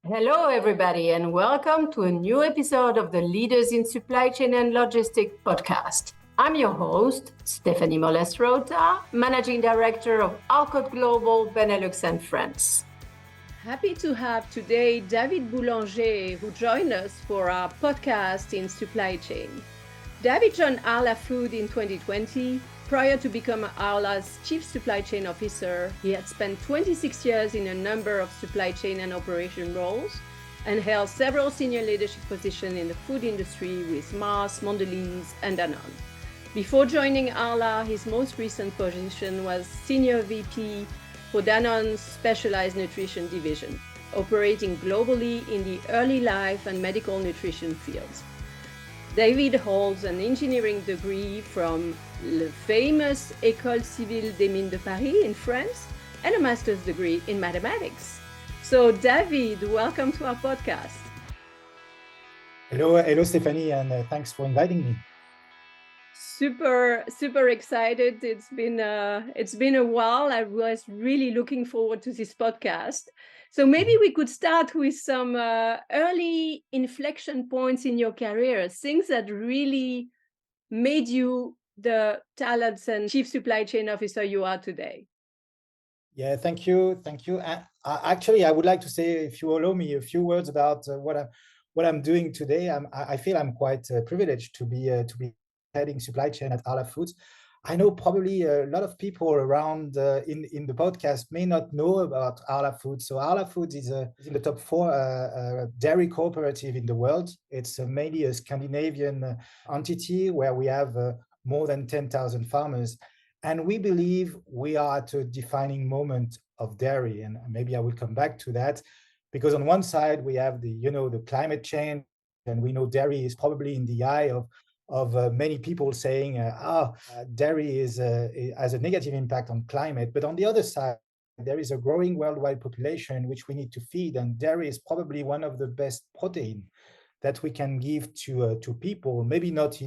Hello, everybody, and welcome to a new episode of the Leaders in Supply Chain and Logistics podcast. I'm your host, Stéphanie Moles-Rota, Managing Director of Arla Global, Benelux and France. Happy to have today David Boulanger, who joined us for our podcast in supply chain. David joined Arla Foods in 2020. Prior to becoming Arla's Chief Supply Chain Officer, he had spent 26 years in a number of supply chain and operation roles and held several senior leadership positions in the food industry with Mars, Mondelez, and Danone. Before joining Arla, his most recent position was Senior VP for Danone's Specialized Nutrition Division, operating globally in the early life and medical nutrition fields. David holds an engineering degree from the famous École Civile des Mines de Paris in France and a master's degree in mathematics. So David, welcome to our podcast. Hello, Stéphanie, and thanks for inviting me. Super excited. It's been a while. I was really looking forward to this podcast. So maybe we could start with some early inflection points in your career, things that really made you the talents and chief supply chain officer you are today. Yeah, thank you. Actually, I would like to say, if you allow me, a few words about what I'm doing today. I feel I'm quite privileged to be heading supply chain at Arla Foods. I know probably a lot of people around in the podcast may not know about Arla Foods. So Arla Foods is in the top 4 dairy cooperative in the world. It's mainly a Scandinavian entity where we have more than 10,000 farmers. And we believe we are at a defining moment of dairy. And maybe I will come back to that, because on one side we have the climate change, and we know dairy is probably in the eye of many people saying, dairy has a negative impact on climate. But on the other side, there is a growing worldwide population which we need to feed, and dairy is probably one of the best protein that we can give to people, maybe not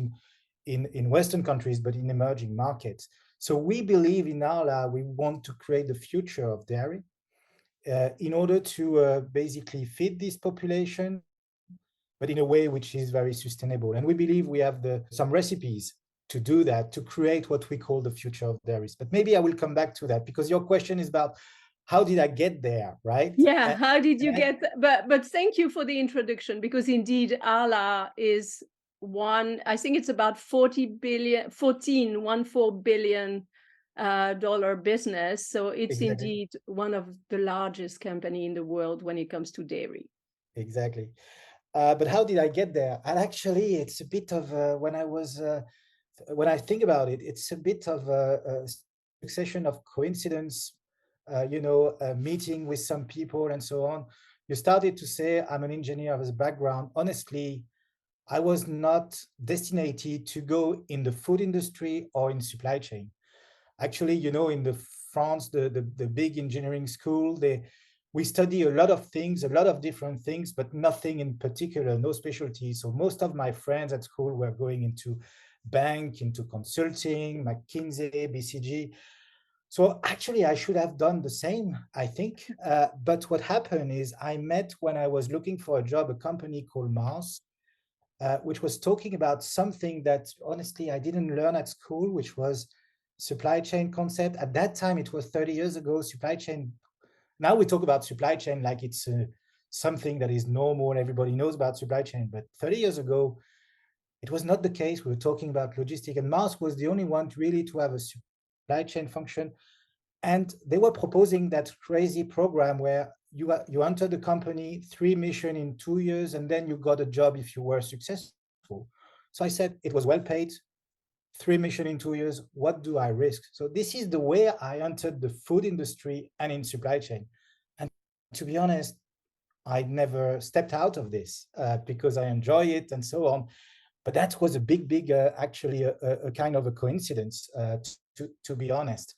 in Western countries, but in emerging markets. So we believe in Arla, we want to create the future of dairy in order to basically feed this population, but in a way which is very sustainable. And we believe we have some recipes to do that, to create what we call the future of dairies. But maybe I will come back to that, because your question is about how did I get there, right? Yeah, how did you get there? But thank you for the introduction, because indeed Arla is I think it's about $14 billion dollar business. So it's Exactly. Indeed one of the largest company in the world when it comes to dairy. Exactly. But how did I get there? And actually, it's a bit of when I think about it, it's a bit of a succession of coincidence, meeting with some people and so on. You started to say, I'm an engineer as a background. Honestly, I was not destined to go in the food industry or in supply chain. Actually, in the France, the big engineering school, we study a lot of things, a lot of different things, but nothing in particular, no specialty. So most of my friends at school were going into bank, into consulting, McKinsey, BCG. So actually, I should have done the same, I think. But what happened is I met, when I was looking for a job, a company called Mars, which was talking about something that honestly I didn't learn at school, which was supply chain concept. At that time, it was 30 years ago, supply chain. Now we talk about supply chain like it's something that is normal and everybody knows about supply chain. But 30 years ago, it was not the case. We were talking about logistics, and Mars was the only one really to have a supply chain function. And they were proposing that crazy program where you entered the company, 3 missions in 2 years, and then you got a job if you were successful. So I said, it was well paid, 3 missions in 2 years. What do I risk? So this is the way I entered the food industry and in supply chain. And to be honest, I never stepped out of this because I enjoy it and so on. But that was a big, actually a kind of a coincidence, to be honest.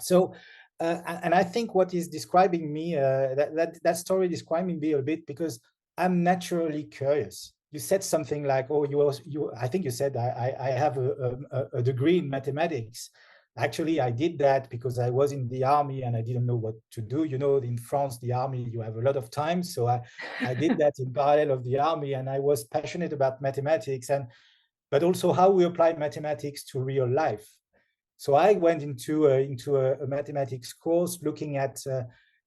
So, and I think what is describing me, that story describing me a bit, because I'm naturally curious. You said something like, "Oh, I think you said I have a degree in mathematics." Actually, I did that because I was in the army and I didn't know what to do. You know, in France, the army, you have a lot of time. So I did that in parallel of the army, and I was passionate about mathematics, but also how we apply mathematics to real life. So I went into a mathematics course looking at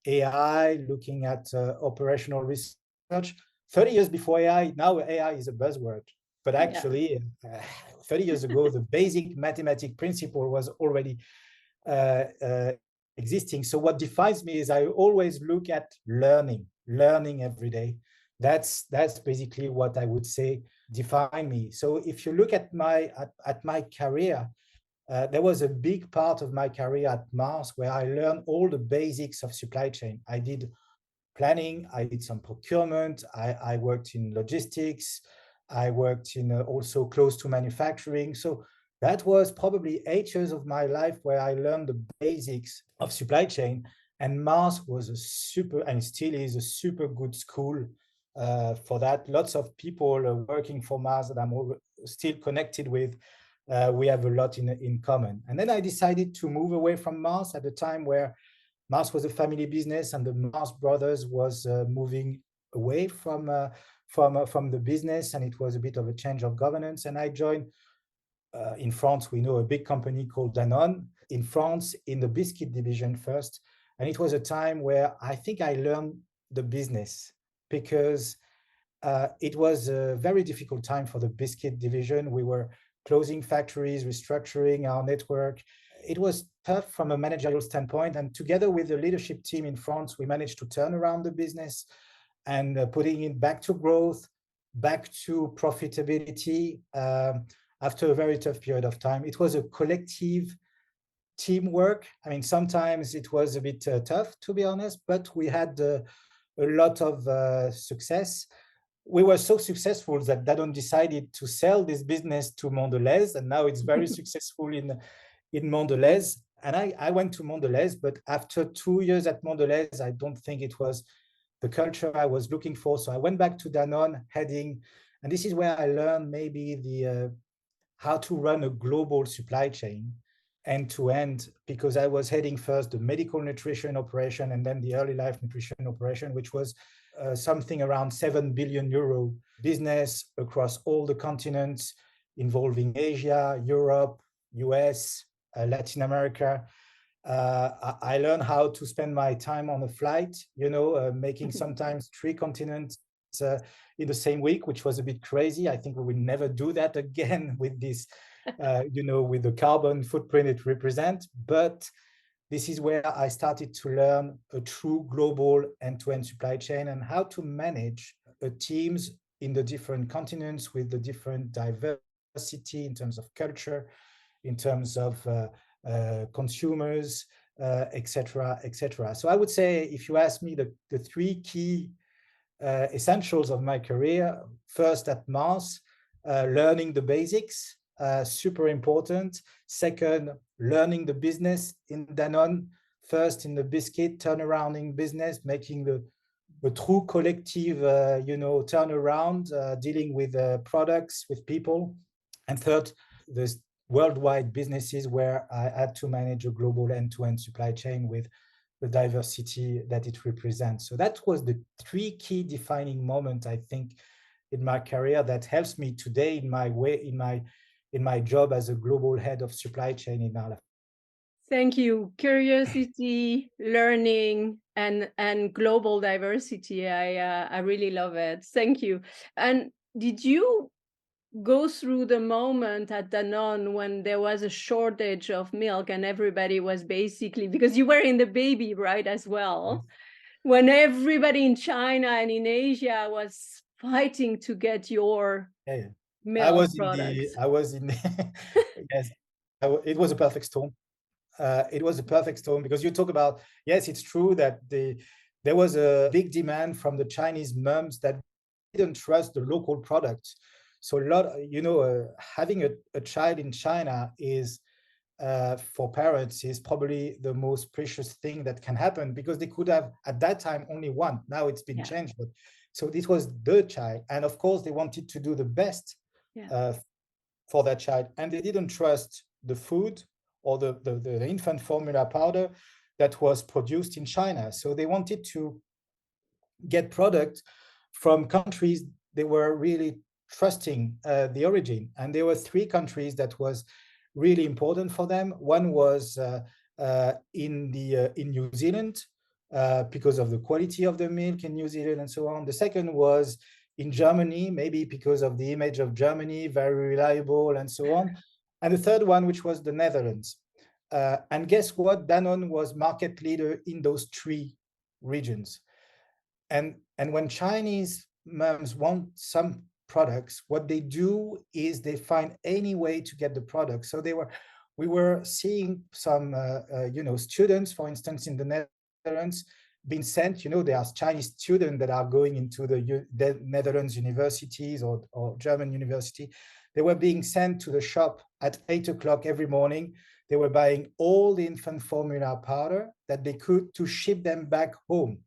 AI, looking at operational research. 30 years before AI, now AI is a buzzword. But actually, 30 years ago, the basic mathematic principle was already existing. So what defines me is I always look at learning every day. That's basically what I would say define me. So if you look at my career, there was a big part of my career at Mars where I learned all the basics of supply chain. I did planning, I did some procurement, I worked in logistics, I worked in also close to manufacturing. So that was probably 8 years of my life where I learned the basics of supply chain. And Mars was a super, and still is a super good school for that. Lots of people working for Mars that I'm still connected with. We have a lot in common. And then I decided to move away from Mars at the time where Mars was a family business, and the Mars brothers was moving away from the business, and it was a bit of a change of governance. And I joined in France. We know a big company called Danone in France in the biscuit division first, and it was a time where I think I learned the business because it was a very difficult time for the biscuit division. We were closing factories, restructuring our network. It was tough from a managerial standpoint. And together with the leadership team in France, we managed to turn around the business and putting it back to growth, back to profitability after a very tough period of time. It was a collective teamwork. I mean, sometimes it was a bit tough, to be honest, but we had a lot of success. We were so successful that Danone decided to sell this business to Mondelez, and now it's very successful in Mondelez. And I went to Mondelez, but after 2 years at Mondelez, I don't think it was the culture I was looking for. So I went back to Danone, and this is where I learned maybe the how to run a global supply chain end to end, because I was heading first the medical nutrition operation and then the early life nutrition operation, which was something around 7 billion euro business across all the continents, involving Asia, Europe, US, Latin America. I learned how to spend my time on a flight, making sometimes 3 continents in the same week, which was a bit crazy. I think we will never do that again with this, with the carbon footprint it represents. But this is where I started to learn a true global end-to-end supply chain and how to manage teams in the different continents with the different diversity in terms of culture, in terms of consumers, etc., etc. So I would say, if you ask me the 3 key essentials of my career, first at Mars, learning the basics, super important. Second, learning the business in Danone, first in the biscuit turnarounding business, making the true collective, turnaround, dealing with products, with people. And third, there's worldwide businesses where I had to manage a global end-to-end supply chain with the diversity that it represents. So that was the 3 key defining moments, I think, in my career that helps me today in my job as a global head of supply chain in Arla. Thank you. Curiosity, learning, and global diversity. I really love it. Thank you. And did you go through the moment at Danone when there was a shortage of milk and everybody was basically, because you were in the baby, right, as well, yes, when everybody in China and in Asia was fighting to get your milk products? I was in yes, it was a perfect storm. It was a perfect storm because you talk about, yes, it's true that there was a big demand from the Chinese moms that didn't trust the local products. So a lot, having a child in China is, for parents, is probably the most precious thing that can happen, because they could have at that time only one. Now it's been changed, but so this was the child, and of course they wanted to do the best for that child, and they didn't trust the food or the infant formula powder that was produced in China. So they wanted to get product from countries they were really trusting the origin. And there were three countries that was really important for them. One was in New Zealand, because of the quality of the milk in New Zealand and so on. The second was in Germany, maybe because of the image of Germany, very reliable and so on. And the third one, which was the Netherlands. And guess what? Danone was market leader in those three regions. And when Chinese moms want some products, what they do is they find any way to get the product. So we were seeing some students, for instance, in the Netherlands, being sent. There are Chinese students that are going into the Netherlands universities or German university. They were being sent to the shop at 8 o'clock every morning. They were buying all the infant formula powder that they could to ship them back home.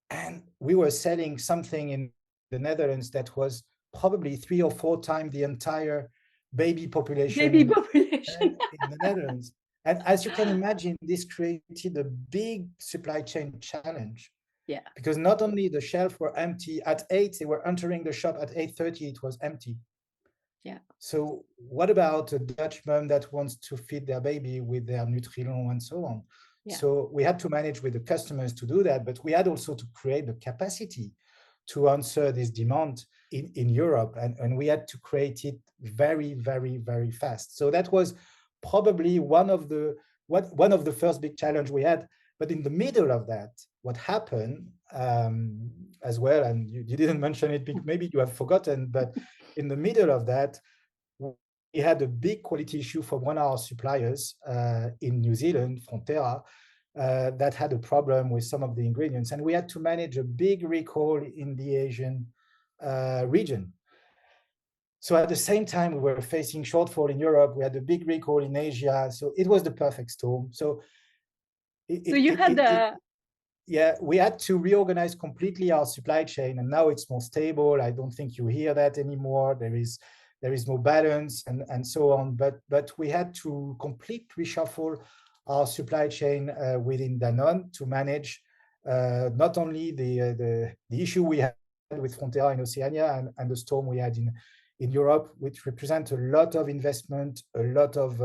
And we were selling something in the Netherlands that was probably 3 or 4 times the entire baby population in the Netherlands. And as you can imagine, this created a big supply chain challenge. Yeah. Because not only the shelves were empty at 8, they were entering the shop at 8:30, it was empty. Yeah. So what about a Dutch mom that wants to feed their baby with their Nutrilon and so on? Yeah. So we had to manage with the customers to do that, but we had also to create the capacity to answer this demand in Europe. And we had to create it very, very, very fast. So that was probably one of the first big challenge we had. But in the middle of that, what happened as well, and you didn't mention it, maybe you have forgotten, but in the middle of that, we had a big quality issue from one of our suppliers in New Zealand, Fonterra, that had a problem with some of the ingredients. And we had to manage a big recall in the Asian region. So at the same time, we were facing shortfall in Europe. We had a big recall in Asia. So it was the perfect storm. So we had to reorganize completely our supply chain, and now it's more stable. I don't think you hear that anymore. There is more balance and so on. But we had to completely reshuffle our supply chain within Danone to manage not only the issue we had with Fonterra in Oceania and the storm we had in Europe, which represent a lot of investment, a lot of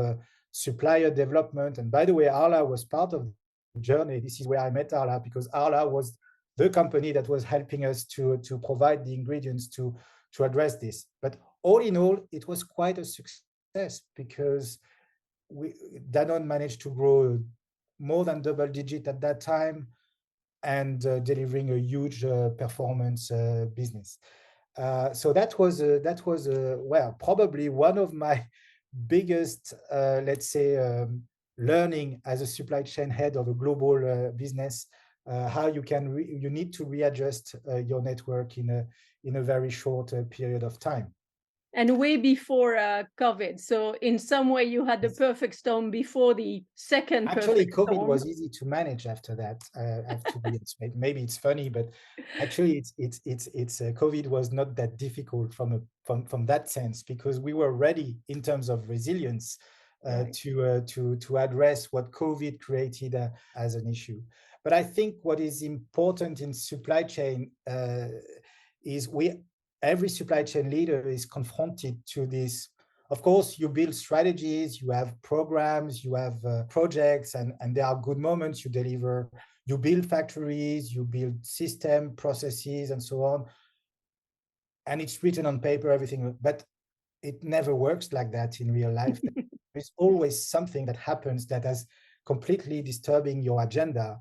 supplier development. And by the way, Arla was part of the journey. This is where I met Arla, because Arla was the company that was helping us to provide the ingredients to address this. But all in all, it was quite a success, because Danone managed to grow more than double digit at that time, and delivering a huge performance business. So that was probably one of my biggest, let's say, learning as a supply chain head of a global business. How you need to readjust your network in a very short period of time. And way before COVID. So in some way, you had the perfect storm before the second perfect storm. COVID was easy to manage after that. I have to be, maybe it's funny, but actually, it's COVID was not that difficult from that sense, because we were ready in terms of resilience to address what COVID created as an issue. But I think what is important in supply chain is every supply chain leader is confronted to this. Of course, you build strategies, you have programs, you have projects, and there are good moments. You deliver, you build factories, you build system processes, and so on. And it's written on paper, everything, but it never works like that in real life. There's always something that happens that is completely disturbing your agenda.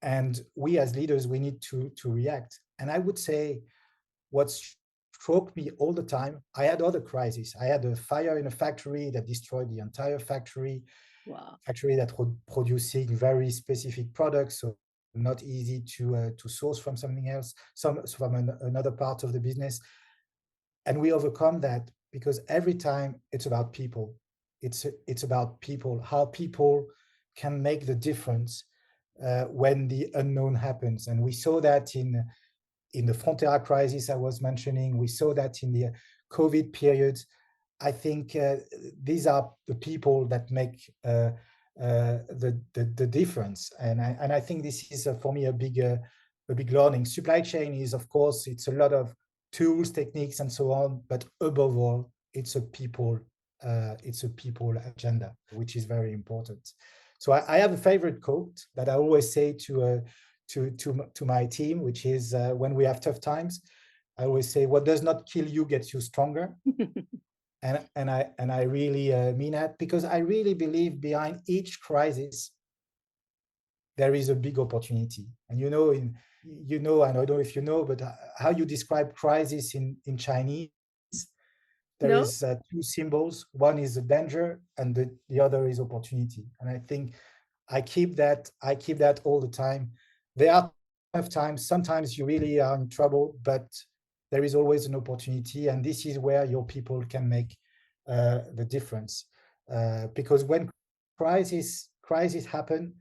And we as leaders, we need to react. And I would say what struck me all the time, I had other crises. I had a fire in a factory that destroyed the entire factory. Wow. Factory that was producing very specific products, so not easy to source from something else, from another part of the business. And we overcome that, because every time it's about people. It's about people, how people can make the difference when the unknown happens. And we saw that in the Fonterra crisis I was mentioning. We saw that in the COVID period. I think these are the people that make the difference, and I think this is for me a big learning. Supply chain is, of course, it's a lot of tools, techniques, and so on, but above all, it's a people agenda, which is very important. So I have a favorite quote that I always say to my team, which is when we have tough times, I always say, "What does not kill you gets you stronger." And I really mean that, because I really believe behind each crisis there is a big opportunity. And and I don't know if you know, but how you describe crisis in Chinese, there No? is two symbols. One is a danger, and the other is opportunity. And I think I keep that all the time. There are tough times. Sometimes you really are in trouble, but there is always an opportunity, and this is where your people can make the difference. Because when crisis happen,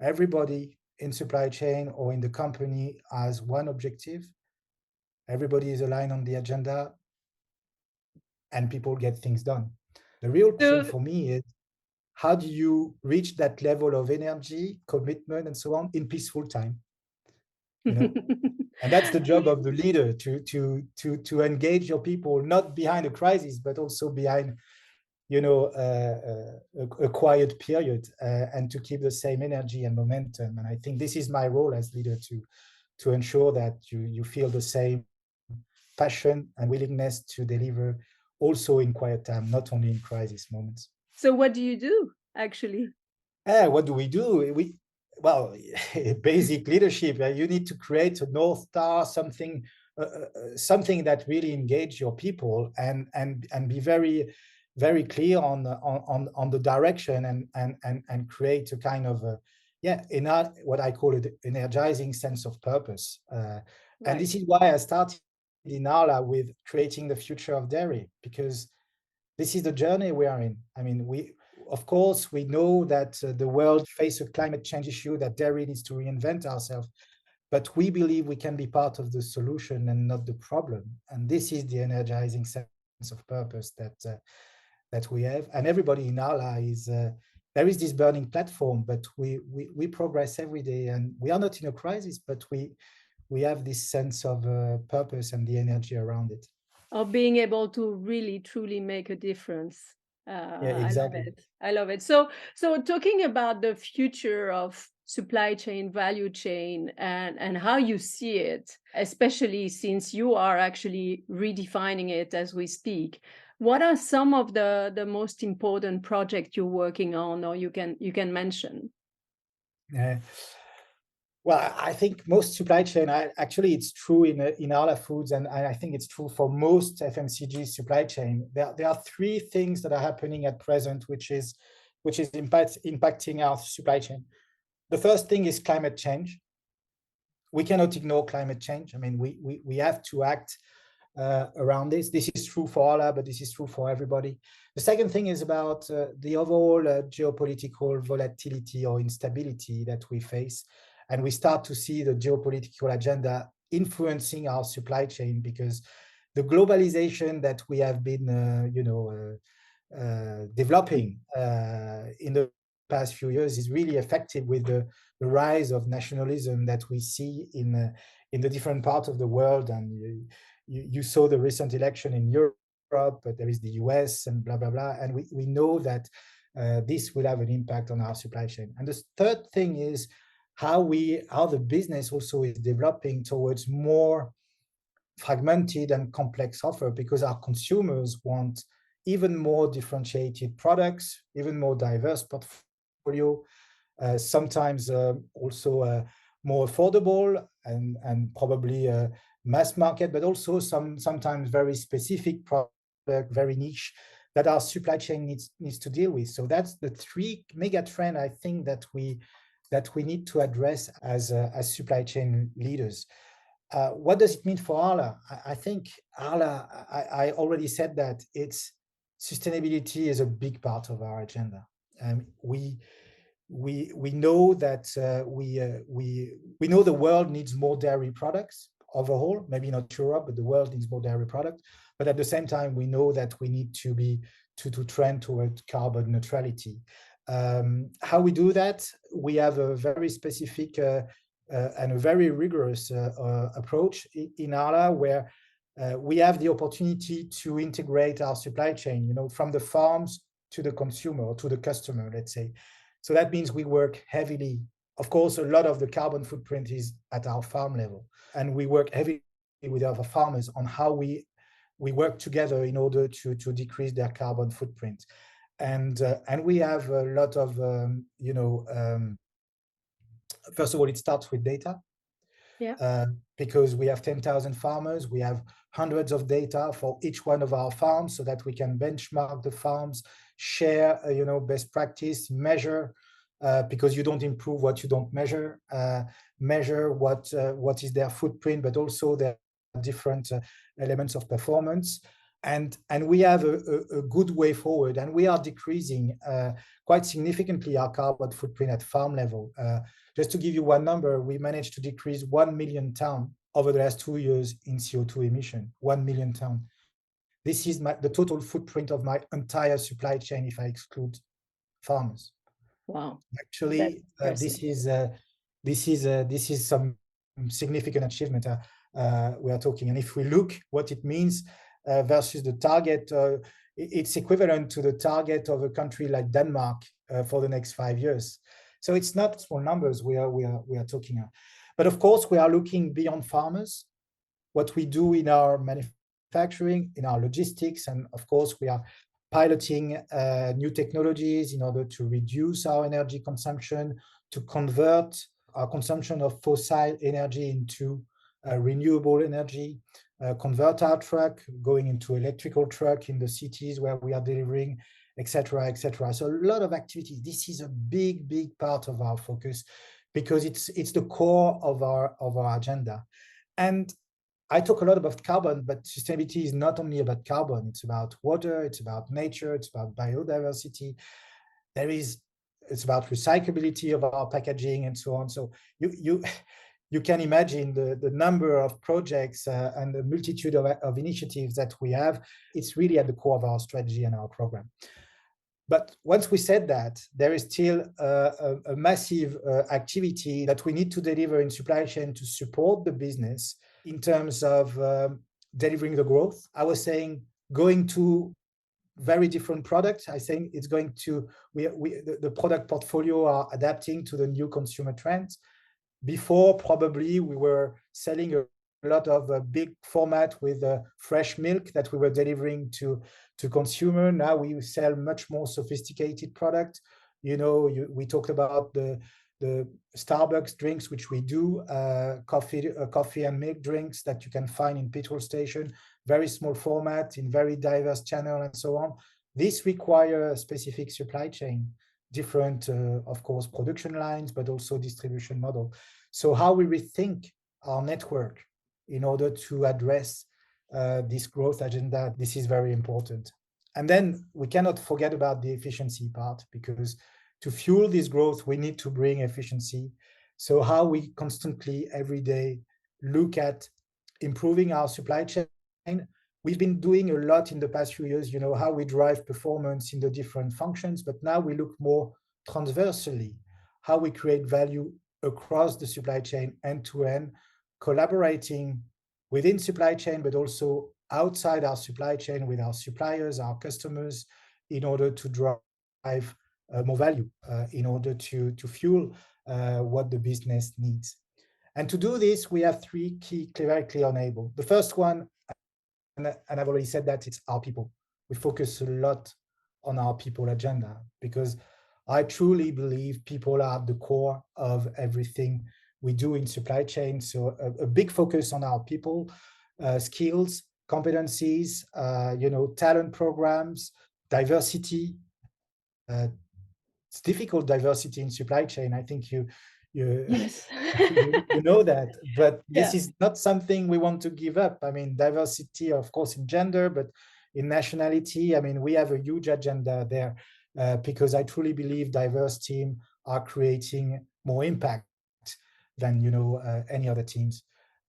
everybody in supply chain or in the company has one objective. Everybody is aligned on the agenda, and people get things done. The real question So for me is, how do you reach that level of energy, commitment, and so on in peaceful time? You know, and that's the job of the leader, to engage your people, not behind a crisis, but also behind a quiet period, and to keep the same energy and momentum. And I think this is my role as leader, to ensure that you feel the same passion and willingness to deliver also in quiet time, not only in crisis moments. So what do you do actually? What do? Well, basic leadership. You need to create a North Star, something that really engage your people, and be very, very clear on the direction, and create a kind of what I call it energizing sense of purpose. And this is why I started in Arla with creating the future of dairy, because this is the journey we are in. I mean, of course, we know that the world faces a climate change issue, that dairy needs to reinvent ourselves, but we believe we can be part of the solution and not the problem. And this is the energizing sense of purpose that we have. And everybody in Arla there is this burning platform, but we progress every day, and we are not in a crisis, but we have this sense of purpose and the energy around it. Of being able to really truly make a difference. Yeah, I love exactly. it. I love it. So talking about the future of supply chain, value chain, and how you see it, especially since you are actually redefining it as we speak. What are some of the most important projects you're working on, or you can mention? Uh, Well, I think most supply chain, actually, it's true in Arla Foods, and I think it's true for most FMCG supply chain. There are three things that are happening at present, which is impacting our supply chain. The first thing is climate change. We cannot ignore climate change. I mean, we have to act around this. This is true for Arla, but this is true for everybody. The second thing is about the overall geopolitical volatility or instability that we face. And we start to see the geopolitical agenda influencing our supply chain, because the globalization that we have been, developing in the past few years is really effective with the rise of nationalism that we see in the different parts of the world. And you saw the recent election in Europe, but there is the US and blah, blah, blah. And we know that this will have an impact on our supply chain. And the third thing is how the business also is developing towards more fragmented and complex offer, because our consumers want even more differentiated products, even more diverse portfolio, sometimes also more affordable and probably mass market, but also sometimes very specific product, very niche, that our supply chain needs to deal with. So that's the three mega trend, I think, that we need to address as supply chain leaders. What does it mean for Arla? I think Arla, I already said that sustainability is a big part of our agenda. We know that we know the world needs more dairy products. overall, maybe not Europe, but the world needs more dairy product. But at the same time, we know that we need to trend toward carbon neutrality. How we do that? We have a very specific and a very rigorous approach in Arla, where we have the opportunity to integrate our supply chain, from the farms to the consumer or to the customer, let's say. So that means we work heavily. Of course, a lot of the carbon footprint is at our farm level, and we work heavily with other farmers on how we work together in order to decrease their carbon footprint. And we have a lot of, first of all, it starts with data. Yeah. Because we have 10,000 farmers, we have hundreds of data for each one of our farms, so that we can benchmark the farms, share, best practice, measure, because you don't improve what you don't measure. Measure what is their footprint, but also their different elements of performance. And we have a good way forward, and we are decreasing quite significantly our carbon footprint at farm level. Just to give you one number, we managed to decrease 1 million tons over the last 2 years in CO2 emission, 1 million tons. This is the total footprint of my entire supply chain if I exclude farmers. Wow. Actually, this is some significant achievement we are talking. And if we look what it means versus the target, it's equivalent to the target of a country like Denmark for the next 5 years. So it's not small numbers we are talking about. But of course, we are looking beyond farmers, what we do in our manufacturing, in our logistics, and of course, we are piloting new technologies in order to reduce our energy consumption, to convert our consumption of fossil energy into renewable energy, convert our truck going into electrical truck in the cities where we are delivering, etc., etc. So a lot of activity. This is a big part of our focus, because it's the core of our agenda. And I talk a lot about carbon, but sustainability is not only about carbon. It's about water, it's about nature, it's about biodiversity. It's about recyclability of our packaging and so on. So you can imagine the number of projects and the multitude of initiatives that we have. It's really at the core of our strategy and our program. But once we said that, there is still a massive activity that we need to deliver in supply chain to support the business in terms of delivering the growth. I was saying going to very different products. I think it's going to, the product portfolio are adapting to the new consumer trends. Before, probably we were selling a lot of big format with fresh milk that we were delivering to consumer. Now we sell much more sophisticated product. We talked about the Starbucks drinks, which we do, coffee and milk drinks that you can find in petrol station, very small format in very diverse channel and so on. This requires a specific supply chain, different, of course, production lines, but also distribution model. So how we rethink our network in order to address this growth agenda, this is very important. And then we cannot forget about the efficiency part, because to fuel this growth, we need to bring efficiency. So how we constantly, every day, look at improving our supply chain. We've been doing a lot in the past few years, how we drive performance in the different functions, but now we look more transversally, how we create value across the supply chain end to end, collaborating within supply chain, but also outside our supply chain with our suppliers, our customers, in order to drive more value, in order to fuel what the business needs. And to do this, we have three key, very clear enablers. The first one, and I've already said that, it's our people. We focus a lot on our people agenda, because I truly believe people are at the core of everything we do in supply chain. So a big focus on our people, skills, competencies, talent programs, diversity. It's difficult, diversity in supply chain. I think you yes. you know that, but this is not something we want to give up. I mean, diversity, of course, in gender, but in nationality. I mean, we have a huge agenda there, because I truly believe diverse teams are creating more impact than any other teams.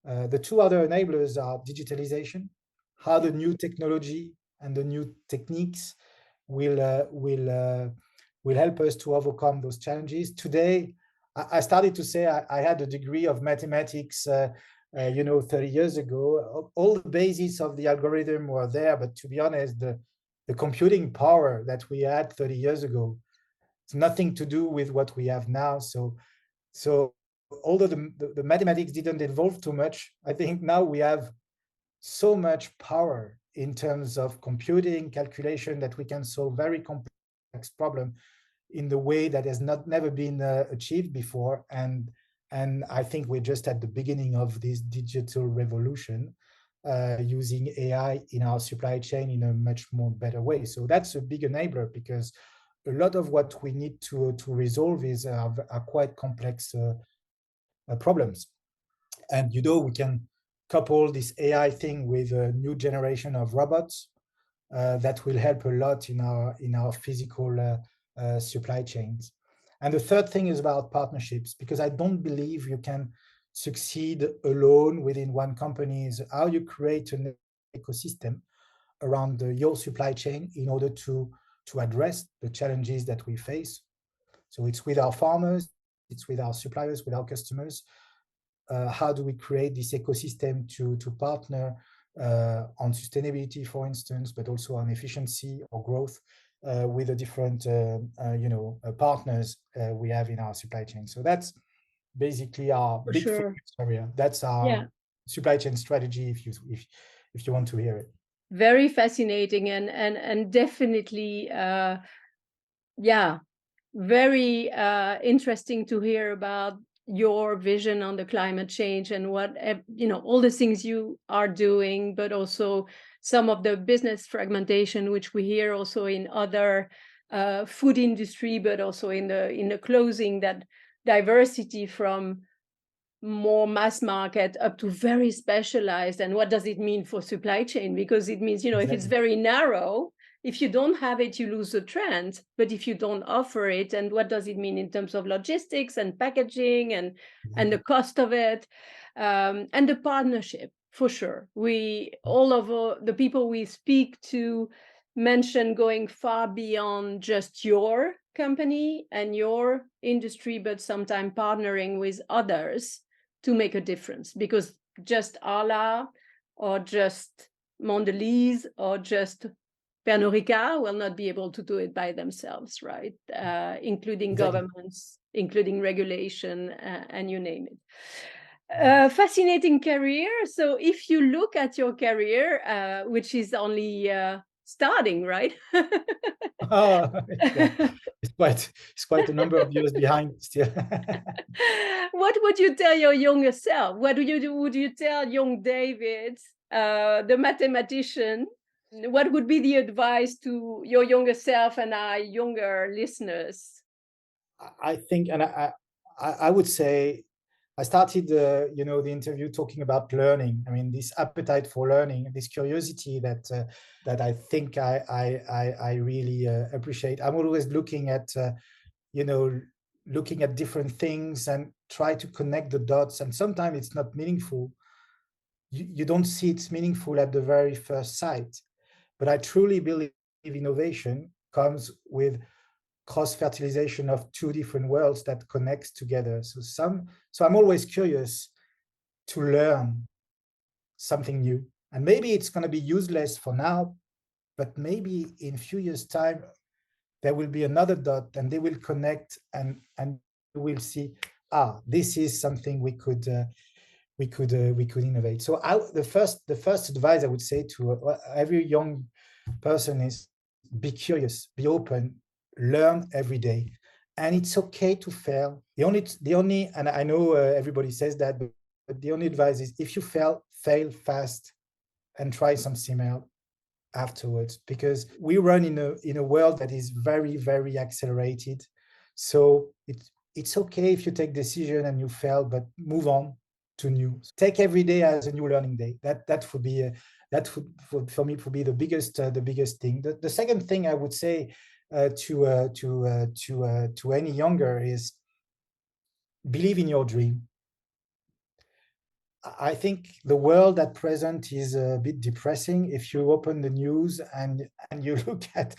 The two other enablers are digitalization, how the new technology and the new techniques will help us to overcome those challenges. Today, I started to say I had a degree of mathematics, 30 years ago. All the bases of the algorithm were there, but to be honest, the computing power that we had 30 years ago, it's nothing to do with what we have now. So although the mathematics didn't evolve too much, I think now we have so much power in terms of computing, calculation, that we can solve very complex problems in the way that has never been achieved before. And I think we're just at the beginning of this digital revolution, using AI in our supply chain in a much more better way. So that's a big enabler, because a lot of what we need to resolve are quite complex problems. And we can couple this AI thing with a new generation of robots that will help a lot in our physical supply chains. And the third thing is about partnerships, because I don't believe you can succeed alone within one company. Is how you create an ecosystem around your supply chain in order to address the challenges that we face. So it's with our farmers, it's with our suppliers, with our customers. How do we create this ecosystem to partner on sustainability, for instance, but also on efficiency or growth with the different partners we have in our supply chain. So that's basically our For big sure. focus area. That's our supply chain strategy, if you want to hear it. Very fascinating, and definitely very interesting to hear about your vision on the climate change and what all the things you are doing, but also some of the business fragmentation which we hear also in other food industry, but also in the clothing, that diversity from more mass market up to very specialized. And what does it mean for supply chain? Because it means, if it's very narrow, if you don't have it, you lose the trend. But if you don't offer it, and what does it mean in terms of logistics and packaging and the cost of it, and the partnership, for sure. All of the people we speak to mention going far beyond just your company and your industry, but sometimes partnering with others to make a difference, because just Arla or just Mondelez or just Pernod Ricard will not be able to do it by themselves, right? Including governments, including regulation, and you name it. Fascinating career. So if you look at your career, which is only starting, right? It's quite a number of years behind still. What would you tell your younger self? What would you tell young David, the mathematician? What would be the advice to your younger self and our younger listeners? I think, and I would say, I started the interview talking about learning. I mean, this appetite for learning, this curiosity that I think I really appreciate. I'm always looking at looking at different things and try to connect the dots. And sometimes it's not meaningful. You don't see it's meaningful at the very first sight. But I truly believe innovation comes with cross-fertilization of two different worlds that connects together. So I'm always curious to learn something new. And maybe it's going to be useless for now, but maybe in a few years' time, there will be another dot and they will connect, and we'll see, this is something we could innovate. So the first advice I would say to every young person is be curious, be open, learn every day, and it's okay to fail. The only, and I know everybody says that, but the only advice is, if you fail fast and try something else afterwards, because we run in a world that is very, very accelerated. So it's okay if you take decision and you fail, but move on to new. Take every day as a new learning day. That would be for me would be the biggest thing. The second thing I would say to any younger is, believe in your dream. I think the world at present is a bit depressing. If you open the news and you look at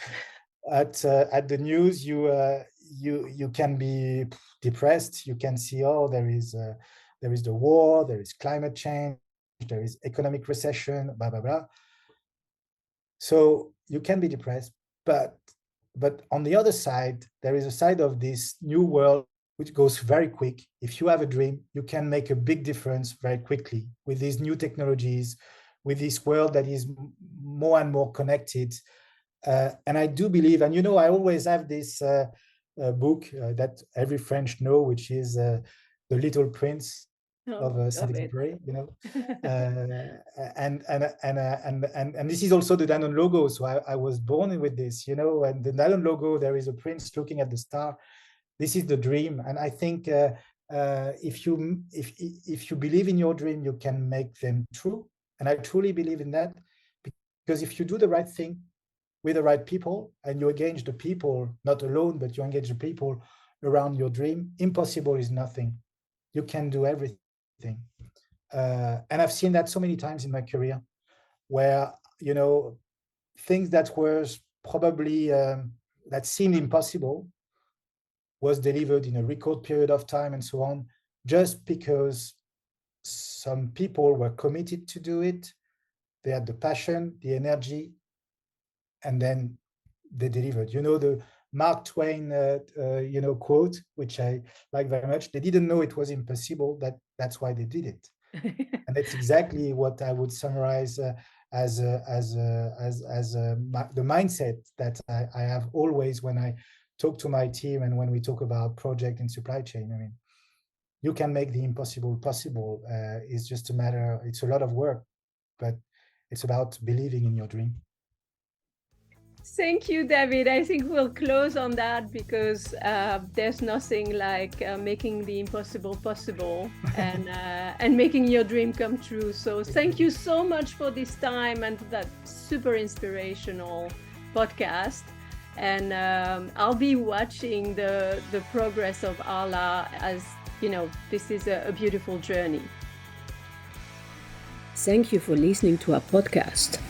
the news, you can be depressed. You can see, oh, there is the war, there is climate change, there is economic recession, blah blah blah. So you can be depressed, but on the other side, there is a side of this new world which goes very quick. If you have a dream, you can make a big difference very quickly with these new technologies, with this world that is more and more connected. And I do believe, and I always have this book that every French know, which is The Little Prince of Saint-Exupéry, and this is also the Danone logo. So I was born with this, and the Danone logo, there is a prince looking at the star. This is the dream, and I think if you believe in your dream, you can make them true. And I truly believe in that, because if you do the right thing with the right people, and you engage the people, not alone, but you engage the people around your dream, impossible is nothing. You can do everything. And I've seen that so many times in my career, where things that were probably that seemed impossible was delivered in a record period of time, and so on, just because some people were committed to do it. They had the passion, the energy, and then they delivered. The Mark Twain quote, which I like very much. They didn't know it was impossible. That's why they did it. And that's exactly what I would summarize as the mindset that I have always when I talk to my team and when we talk about project and supply chain. I mean, you can make the impossible possible. It's just a matter. It's a lot of work, but it's about believing in your dream. Thank you, David. I think we'll close on that, because there's nothing like making the impossible possible and making your dream come true. So thank you so much for this time and that super inspirational podcast. And I'll be watching the progress of Arla, as this is a beautiful journey. Thank you for listening to our podcast.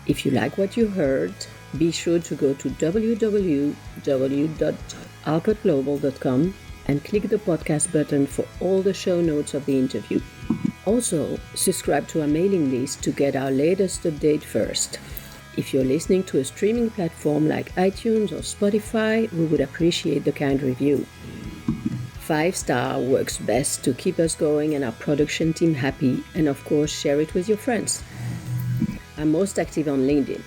If you like what you heard, be sure to go to www.alcotglobal.com and click the podcast button for all the show notes of the interview. Also, subscribe to our mailing list to get our latest update first. If you're listening to a streaming platform like iTunes or Spotify, we would appreciate the kind review. 5-star works best to keep us going and our production team happy, and of course, share it with your friends. I'm most active on LinkedIn,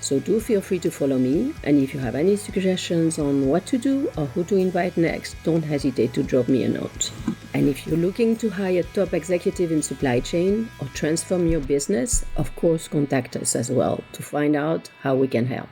so do feel free to follow me, and if you have any suggestions on what to do or who to invite next, don't hesitate to drop me a note. And if you're looking to hire top executive in supply chain or transform your business, of course contact us as well to find out how we can help.